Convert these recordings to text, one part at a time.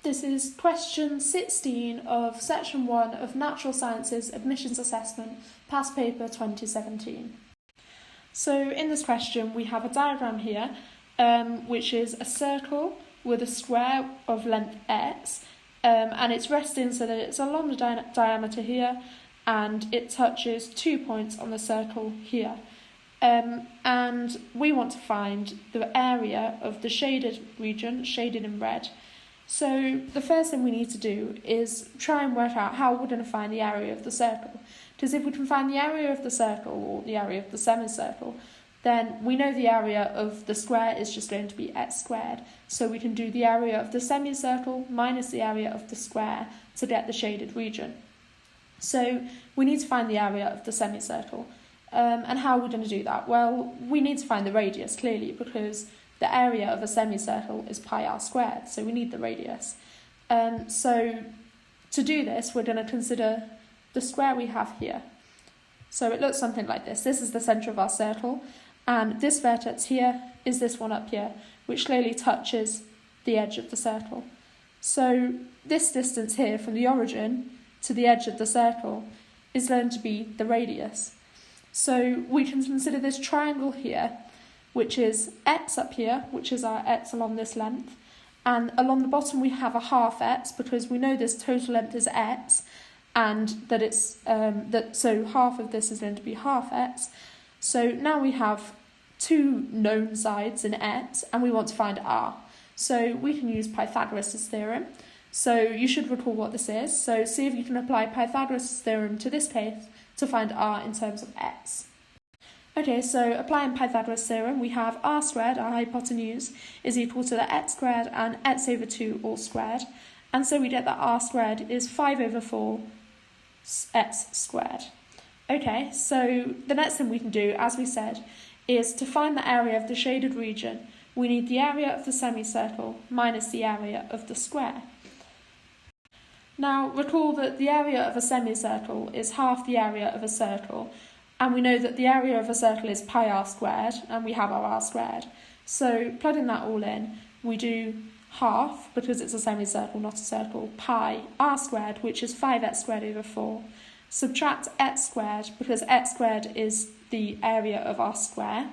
This is question 16 of section 1 of Natural Sciences Admissions Assessment, past paper 2017. So in this question we have a diagram here which is a circle with a square of length x and it's resting so that it's along the diameter here and it touches 2 points on the circle here. And we want to find the area of the shaded region, shaded in red. So the first thing we need to do is try and work out how we're going to find the area of the circle. Because if we can find the area of the circle or the area of the semicircle, then we know the area of the square is just going to be x squared. So we can do the area of the semicircle minus the area of the square to get the shaded region. So we need to find the area of the semicircle. And how are we going to do that? Well, we need to find the radius, clearly, because the area of a semicircle is pi r squared, so we need the radius. So to do this, we're going to consider the square we have here. So it looks something like this. This is the centre of our circle, and this vertex here is this one up here, which clearly touches the edge of the circle. So this distance here from the origin to the edge of the circle is going to be the radius. So we can consider this triangle here, which is x up here, which is our x along this length, and along the bottom we have a half x because we know this total length is x, and that it's so half of this is going to be half x. So now we have two known sides in x, and we want to find r. So we can use Pythagoras' theorem. So you should recall what this is. So see if you can apply Pythagoras' theorem to this case to find r in terms of x. Okay, so applying Pythagoras' theorem, we have r squared, our hypotenuse, is equal to the x squared and x over 2 all squared. And so we get that r squared is 5 over 4 x squared. Okay, so the next thing we can do, as we said, is to find the area of the shaded region, we need the area of the semicircle minus the area of the square. Now, recall that the area of a semicircle is half the area of a circle, and we know that the area of a circle is pi r squared, and we have our r squared. So, plugging that all in, we do half, because it's a semicircle, not a circle, pi r squared, which is 5x squared over 4. Subtract x squared, because x squared is the area of our square.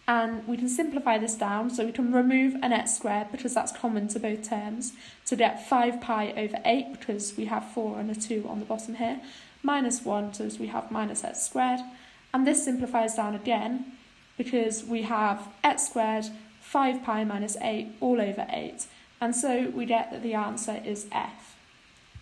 And we can simplify this down, so we can remove an x squared, because that's common to both terms, to get 5 pi over 8, because we have 4 and a 2 on the bottom here, minus 1, so we have minus x squared. And this simplifies down again, because we have x squared, 5 pi minus 8, all over 8. And so we get that the answer is F.